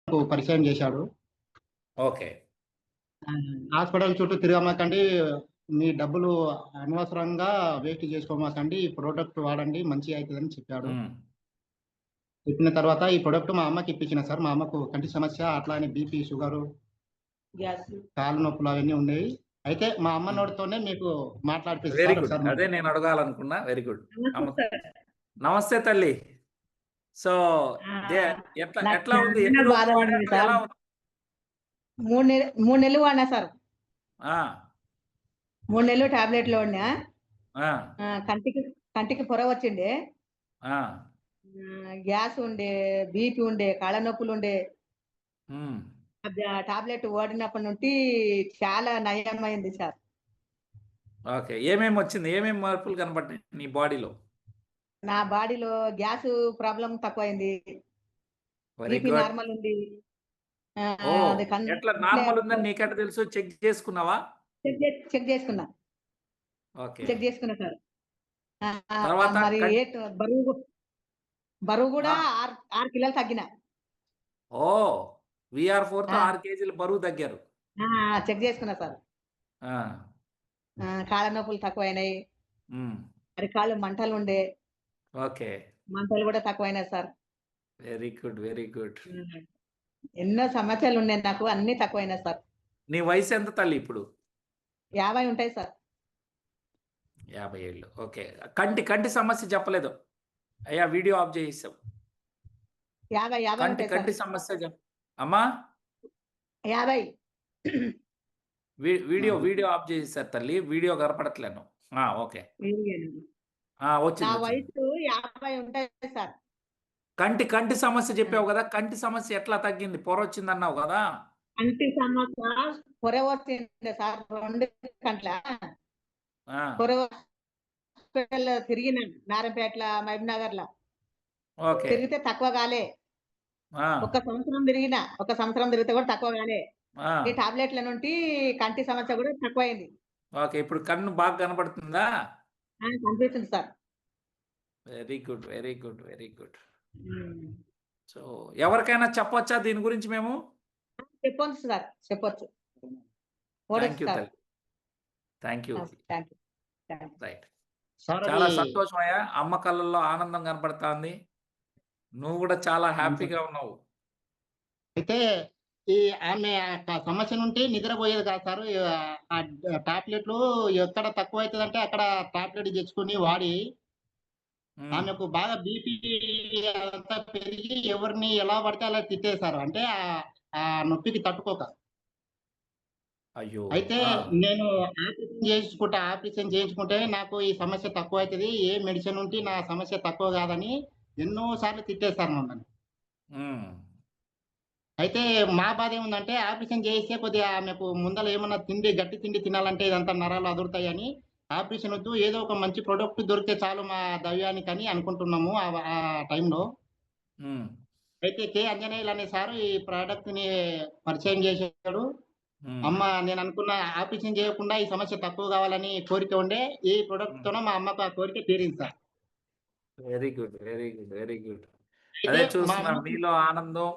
నాకు పరిచయం చేశాడు. ఓకే. హాస్పిటల్ చుట్టూ తిరగమాకండి. మీ డబ్బులు అనవసరంగా వేస్ట్ చేసుకోమాకండి. ఈ ప్రొడక్ట్ వాడండి మంచిగా అయితదని చెప్పాడు. హ్మ్. చెప్పిన తర్వాత ఈ ప్రొడక్ట్ మా అమ్మకి ఇప్పించిన సార్. మా అమ్మకు కంటి సమస్య, అట్లానే బీపీ, షుగరు, కాళ్ళు నొప్పులు అవన్నీ ఉన్నాయి. అయితే మా అమ్మ హ్మ్. నోటితోనే మీకు వెరీ మాట్లాడిపిస్తారు గుడ్. ఒకసారి. అదే నేను అడగాలనుకున్నా. Very good. అమ్మ నమస్తే సార్. నమస్తే తల్లి. సో, దే నాకు ఎట్లా ఉంది? చాలా ఎన్ని రోజులు బాధగా ఉంది వాడారు? సార్. ఎలా ఉంది? 3 నెలలు వాడినా సార్. ఆ! 3 నెలలు టాబ్లెట్‌లు వాడినా. ఆ! కంటికి కంటికి పొర వచ్చిండే. ఆ! గ్యాస్ ఉండే, బీపీ ఉండే, కాళ్ళ నొప్పులుండే. హ్మ్. టాబ్లెట్ వాడినప్పటి నుండి చాలా నయమైంది సార్. ఓకే. ఏమేమొచ్చింది? ఏమేం మార్పులు కనపడ్డాయి నీ బాడీలో? నా బాడీలో గ్యాసు ప్రాబ్లమ్ తక్కువైంది. Very BP good. నార్మల్ ఉంది. ఓహ్! అది ఎట్లా నార్మల్ ఉందని నీకెట్ట తెలుసు? చెక్ చేసుకున్నావా? చెక్ చేసుకున్నా. ఓకే. చెక్ చేసుకున్నా సార్. తర్వాత మరి బరువు బరువు ఆ! కూడా 6 కిలోలు తగ్గిన. ఓహ్! వీఆర్4తో ఆ! 6 కేజీలు బరువు తగ్గారు. చెక్ చేసుకున్నా సార్. ఆ! కాళ్ళ నొప్పులు తక్కువైనాయి. హ్మ్. అరికాళ్ళు మంటలుండే. ఓకే. మంటలు కూడా తక్కువైనాయి sir. Very good. Very good. హ్మ్. ఎన్నో సమస్యలున్నాయి నాకు. అన్నీ తక్కువైనాయి సార్. నీ వయసెంత తల్లి ఇప్పుడు? 50 ఉంటాయి సార్. 50 ఏళ్ళు. ఓకే. కంటి సమస్య చెప్పలేదు. అయ్యా వీడియో ఆఫ్ చేసేసావు. 50 ఉంటాయి సార్. కంటి సమస్య అమ్మా 50. వీడియో ఆఫ్ చేసేసారు తల్లి. వీడియో కనపడట్లేను. ఓకే. నా వచ్చింది. వయసు 50 ఉంటాయి సార్. కంటి సమస్య చెప్పావు కదా! కంటి సమస్య ఎట్లా తగ్గింది? పొరొచ్చిందన్నావు కదా! కంటి సమస్య పొర వచ్చిండే సార్ 2 కంట్ల. ఆ! పొర హాస్పిటల్ తిరిగిన నారంపేటల, మహబూబ్‌నగర్‌ల. ఓకే. తిరిగితే తక్కువ కాలే. ఆ! ఒక సంవత్సరం తిరిగితే కూడా తక్కువ కాలే. ఆ! ఈ టాబ్లెట్ల నుండి కంటి సమస్య కూడా తక్కువైంది. ఓకే. ఇప్పుడు కన్ను బాగా కనపడుతుందా? కనిపిస్తుంది sir. Very good. Very good. Very good. Hmm. So, ఎవరికైనా చెప్పొచ్చా దీని గురించి మేము? చెప్పొచ్చు సార్. చెప్పొచ్చు. థాంక్ ఓడొచ్చు యూ సార్. తల్లి. Thank you. Thank you. Thank you. Right. Sir అది చాలా సంతోషమయ్యా. అమ్మ కళ్ళల్లో ఆనందం కనపడతాంది. నువ్వు కూడా చాలా అవును సార్. హ్యాపీగా ఉన్నావు. అయితే ఈ ఆమె సమస్య నుండి నిద్రపోయేది కాదు సారు. టాబ్లెట్లు ఎక్కడ తక్కువైతదంటే అక్కడ టాబ్లెట్ తెచ్చుకొని వాడి హ్మ్. ఆమెకు బాగా బీపీ అదంతా పెరిగి ఎవరిని ఎలా పడితే అలా తిట్టేసారు. అంటే ఆ నొప్పికి తట్టుకోక. అయ్యో! అయితే ఆ! నేను ఆపరేషన్ చేయించుకుంటే నాకు ఈ సమస్య తక్కువైతది. ఏ మెడిసిన్ ఉంటే నా సమస్య తక్కువ కాదని ఎన్నో సార్లు తిట్టేసారు మమ్మల్ని. హ్మ్. అయితే మా బాధేముందంటే ఆపరేషన్ చేయిస్తే కొద్దిగా ఆమెకు ముందల ఏమన్నా గట్టి తిండి తినాలంటే ఇదంతా నరాలు అదురుతాయని ఆపరేషన్ వద్దు. ఏదో ఒక మంచి ప్రొడక్ట్ దొరికితే చాలు మా దైవానికని అనుకుంటున్నాము ఆ టైంలో. హ్మ్. అయితే ఆంజనేయులు అనే సారు ఈ ప్రొడక్ట్‌ని పరిచయం చేశాడు. హ్మ్. అమ్మ నేననుకున్న ఆపరేషన్ చేయకుండా ఈ సమస్య తక్కువ కావాలని కోరిక ఉండే. ఈ హ్మ్. ప్రొడక్ట్‌తోన మా అమ్మకు ఆ కోరిక తీరింది sir. Very good. Very good. Very good. అయితే అదే మా చూస్తున్నాను. అమ్మకు నీలో ఆనందం,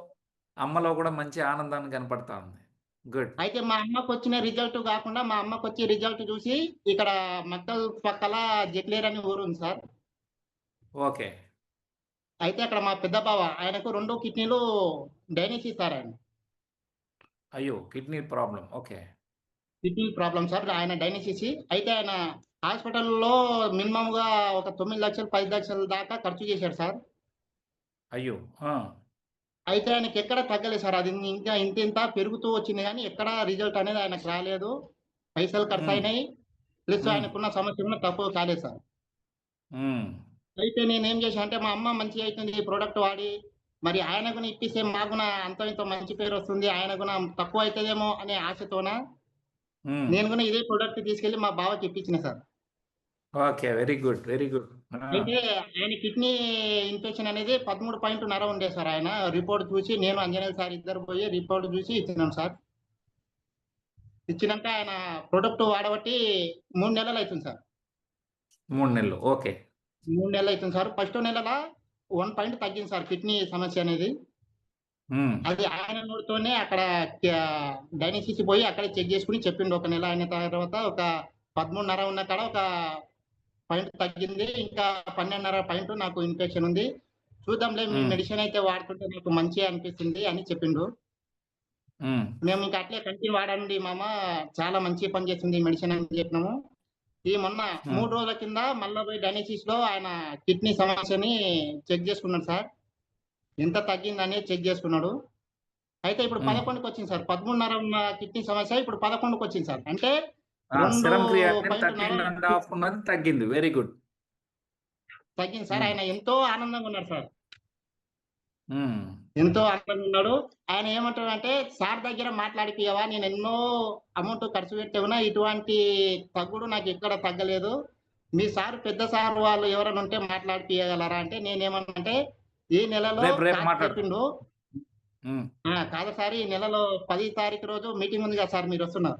అమ్మలో కూడా మంచి ఆనందాన్ని కనపడతా ఉంది. గుడ్. అయితే మా అమ్మకొచ్చిన రిజల్ట్ గాకుండా, మా అమ్మకొచ్చే రిజల్ట్ జూసి, ఇక్కడ మక్తల్ పక్కల జెక్లేర్ అని ఊరుంది సార్. ఓకే. అయితే అక్కడ మా పెద్ద బావ ఆయనకు 2 కిడ్నీలు డైలిసిస్ సార్ ఆయన. అయ్యో! Kidney problem. Okay. Kidney problem sir. ఆయన డైలిసిస్. అయితే ఆయన హాస్పిటల్‌లో మినిమమ్‌గా ఒక 9,00,000, 10,00,000 దాకా ఖర్చు చేశాడు సార్. అయ్యో! ఆ! అయితే ఆయనకెక్కడ తగ్గలేదు సార్. అది ఇంకా ఇంతింత పెరుగుతూ వచ్చింది గానీ, ఎక్కడా రిజల్ట్ అనేది ఆయనకు రాలేదు. పైసలు హ్మ్. ఖర్చయినాయి. ప్లస్ హ్మ్. ఆయనకున్న సమస్య కూడా తక్కువ కాలేదు సార్. హ్మ్. అయితే నేనేం చేశా అంటే, మా అమ్మ మంచిగా అయితుంది ఈ ప్రొడక్ట్ వాడి, మరి ఆయన గూనా ఇప్పిస్తే మాకు గూనా అంతో ఇంతో మంచి పేరొస్తుంది. ఆయన గూనా తక్కువ అయితదేమో అనే ఆశతోన, హ్మ్. నేను గూనా ఇదే ప్రొడక్ట్ తీసుకెళ్ళి మా బావకి ఇప్పించిన sir. Okay. Very good. Very good. ఆ! అయితే ఆయన కిడ్నీ ఇన్ఫెక్షన్ అనేది 13 పాయింట్ నర ఉండే సార్ ఆయన. రిపోర్ట్ చూసి నేను, అంజనేయులు సార్ ఇద్దరు పోయి రిపోర్ట్ చూసి ఇచ్చినాం సార్. ఇచ్చినంక ఆయన ప్రొడక్ట్ వాడబట్టి 3 నెలలయితుంది సార్. 3 నెలలు. ఓకే. 3 నెలలయితుంది సార్. ఫస్ట్ నెలల 1 పాయింట్ తగ్గింది సార్ కిడ్నీ సమస్య అనేది. ఉమ్, అది ఆయన నోటితోనే అక్కడ డైనసిస్ పోయి అక్కడ చెక్ చేసుకుని చెప్పిండు. ఒక నెల అయిన తర్వాత ఒక 13.5 ఉన్న కాడ ఒక పాయింట్ తగ్గింది. ఇంకా 12.5 పాయింట్ నాకు ఇన్ఫెక్షన్ ఉంది. చూద్దాంలే మీ ఉమ్, మెడిసిన్ అయితే వాడుతుంటే నాకు మంచిగా అనిపిస్తుంది అని చెప్పిండు. ఉమ్, మేము ఇంకా అట్లే కంటిన్యూ వాడండి మామ, చాలా మంచి పని చేస్తుంది ఈ మెడిసిన్ అని చెప్పినాము. ఈ మొన్న ఉమ్, 3 రోజుల కింద మళ్ళా పోయి డయాలిసిస్‌లో ఆయన కిడ్నీ సమస్యని చెక్ చేసుకున్నాడు సార్. ఎంత తగ్గిందనేది చెక్ చేసుకున్నాడు. అయితే ఇప్పుడు ఉమ్. 11కి వచ్చింది సార్. 13.5 ఉన్న కిడ్నీ సమస్య ఇప్పుడు 11కి వచ్చింది సార్. అంటే సెరం క్రియాటినిన్ 2.5 13.5 ఉన్నది తగ్గింది. Very good. తగ్గింది సార్. ఆయన ఎంతో ఆనందంగా ఉన్నాడు సార్. ఉమ్, ఎంతో ఆనందంగా ఉన్నాడు. ఆయన ఏమంటాడంటే, "సార్ దగ్గర మాట్లాడిపియవా? నేను ఎన్నో అమౌంట్ ఖర్చు పెట్టి ఉన్నా. ఇటువంటి తగ్గుడు నాకు ఎక్కడ తగ్గలేదు. మీ సార్ పెద్ద సార్ వాళ్ళు ఎవరైనా ఉంటే మాట్లాడిపియగలరా?" అంటే నేనేమన్నానంటే, "ఈ నెలలో రేపు రేపు సార్ మాట్లాడు. చెప్పిండు. ఉమ్, కాదు సార్, ఈ నెలలో 10 తారీఖు రోజు మీటింగ్ ఉంది కదా సార్, మీరొస్తున్నారు."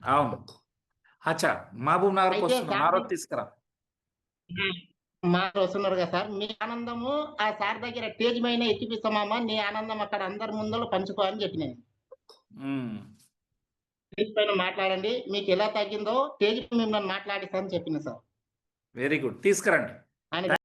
అవును. అచ్చా, మహబూబ్ నగర్కి అయితే వస్తున్నాం. సార్ నా రోజు తీసుకురా. వస్తున్నారు కదా సార్, మీ ఆనందము ఆ సార్ దగ్గర స్టేజ్ పైన ఎక్కిపిస్తామమ్మా. నీ ఆనందం అక్కడ అందరి ముందల పంచుకో అని చెప్పి నేను. ఉమ్, స్టేజ్ పైన మాట్లాడండి. మీకు ఎలా తగ్గిందో స్టేజ్ మిమ్మల్ని మాట్లాడిస్తా అని చెప్పిన సార్. Very good. తీసుకురండి. ఆయన